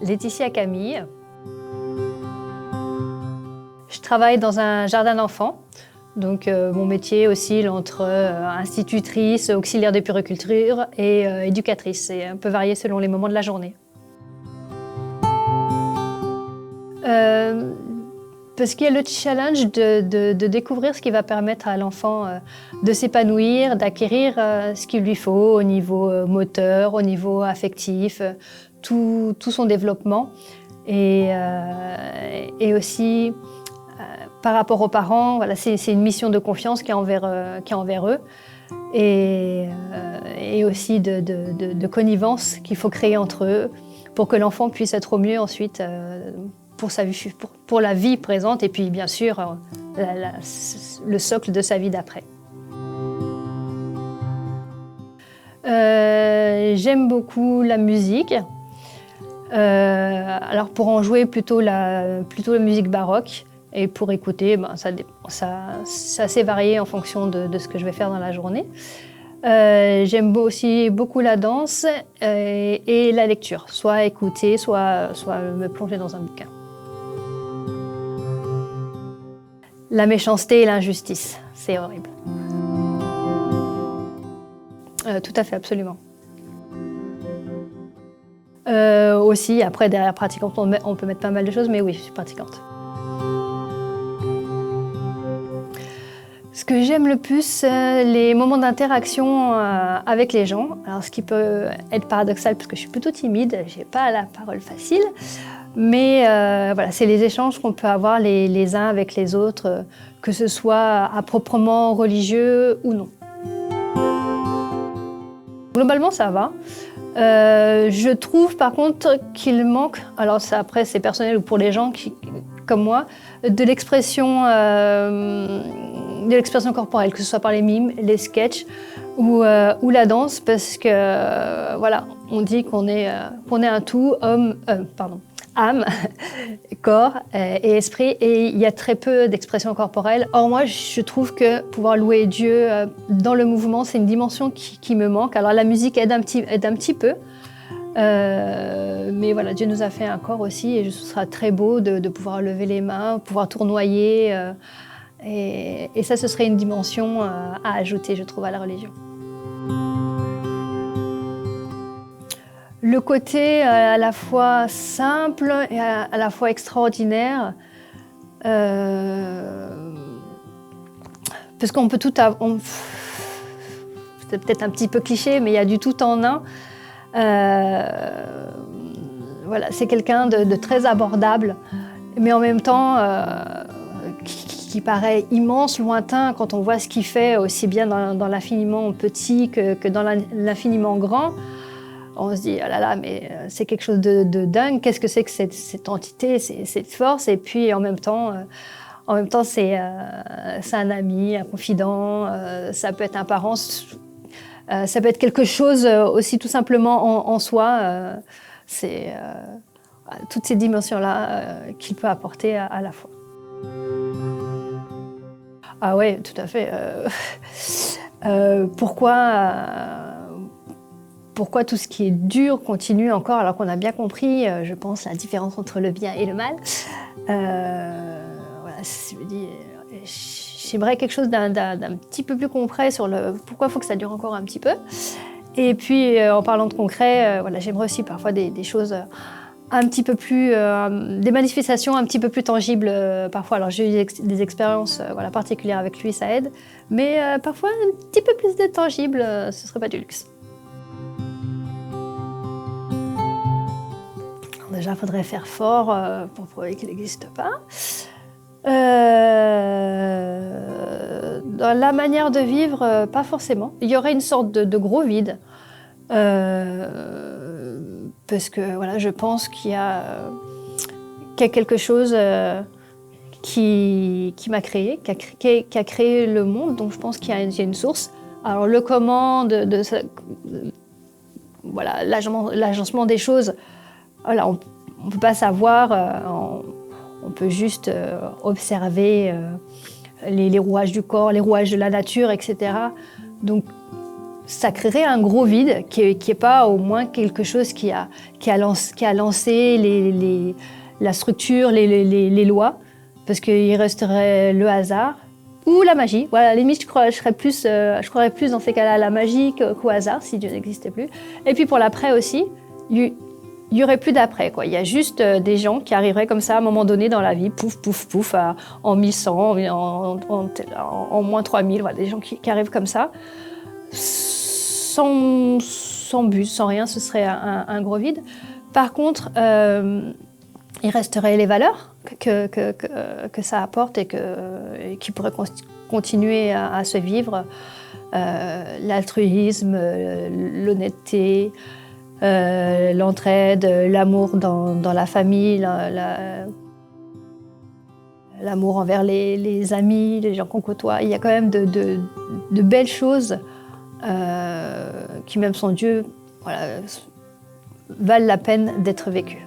Laetitia Camille. Je travaille dans un jardin d'enfants. Donc mon métier oscille entre institutrice, auxiliaire de puériculture et éducatrice. C'est un peu varié selon les moments de la journée. Parce qu'il y a le challenge de découvrir ce qui va permettre à l'enfant de s'épanouir, d'acquérir ce qu'il lui faut au niveau moteur, au niveau affectif, tout son développement. Et aussi, par rapport aux parents, voilà, c'est une mission de confiance qui est envers eux. Et aussi de connivence qu'il faut créer entre eux pour que l'enfant puisse être au mieux ensuite pour la vie présente et puis bien sûr le socle de sa vie d'après. J'aime beaucoup la musique. Alors pour en jouer plutôt la musique baroque et pour écouter, c'est assez varié en fonction de ce que je vais faire dans la journée. J'aime aussi beaucoup la danse et la lecture, soit écouter, soit me plonger dans un bouquin. La méchanceté et l'injustice, c'est horrible. Tout à fait, absolument. Aussi, après, derrière pratiquante, on peut mettre pas mal de choses, mais oui, je suis pratiquante. Ce que j'aime le plus, les moments d'interaction avec les gens. Alors, ce qui peut être paradoxal, parce que je suis plutôt timide, j'ai pas la parole facile, mais voilà, c'est les échanges qu'on peut avoir les uns avec les autres, que ce soit à proprement religieux ou non. Globalement, ça va. Je trouve par contre qu'il manque, alors ça, après c'est personnel ou pour les gens comme moi, de l'expression corporelle, que ce soit par les mimes, les sketchs ou la danse, parce que voilà, on dit qu'on est un tout, âme, corps et esprit, et il y a très peu d'expression corporelle. Or moi, je trouve que pouvoir louer Dieu dans le mouvement, c'est une dimension qui me manque. Alors la musique aide un petit peu, mais voilà, Dieu nous a fait un corps aussi, et ce sera très beau de pouvoir lever les mains, pouvoir tournoyer, et ça, ce serait une dimension à ajouter, je trouve, à la religion. Le côté à la fois simple et à la fois extraordinaire, parce qu'on peut tout avoir, c'est peut-être un petit peu cliché, mais il y a du tout en un. Voilà, c'est quelqu'un de très abordable, mais en même temps qui paraît immense, lointain, quand on voit ce qu'il fait, aussi bien dans l'infiniment petit que dans l'infiniment grand. On se dit, ah là là, mais c'est quelque chose de dingue, qu'est-ce que c'est que cette entité, cette force, et puis en même temps c'est un ami, un confident, ça peut être un parent, ça peut être quelque chose aussi tout simplement en soi, c'est toutes ces dimensions-là qu'il peut apporter à la fois. Ah ouais, tout à fait. Pourquoi tout ce qui est dur continue encore alors qu'on a bien compris, je pense, la différence entre le bien et le mal. Voilà, je me dis, j'aimerais quelque chose d'un petit peu plus concret sur pourquoi il faut que ça dure encore un petit peu. Et puis, en parlant de concret, voilà, j'aimerais aussi parfois des choses un petit peu plus, des manifestations un petit peu plus tangibles parfois. Alors j'ai eu des expériences voilà, particulières avec lui, ça aide, mais parfois un petit peu plus de tangible, ce serait pas du luxe. Déjà, il faudrait faire fort pour prouver qu'il n'existe pas. Dans la manière de vivre, pas forcément. Il y aurait une sorte de gros vide. Parce que voilà, je pense qu'il y a quelque chose qui m'a créé, qui a créé le monde. Donc je pense qu'il y a une source. Alors le comment voilà, l'agencement des choses, voilà, on ne peut pas savoir, on peut juste observer les rouages du corps, les rouages de la nature, etc. Donc ça créerait un gros vide qui est pas au moins quelque chose qui a lancé la structure, les lois, parce qu'il resterait le hasard ou la magie. Voilà, à la limite, je croirais plus dans ces cas-là à la magie qu'au hasard, si Dieu n'existait plus. Et puis pour l'après aussi, il y aurait plus d'après, quoi. Il y a juste des gens qui arriveraient comme ça à un moment donné dans la vie, pouf, pouf, pouf, en 1100, en moins 3000, voilà, des gens qui arrivent comme ça, sans but, sans rien, ce serait un gros vide. Par contre, il resterait les valeurs que ça apporte et qui pourraient continuer à se vivre. L'altruisme, l'honnêteté, l'entraide, l'amour dans la famille, l'amour envers les amis, les gens qu'on côtoie. Il y a quand même de belles choses qui, même sans Dieu, voilà, valent la peine d'être vécues.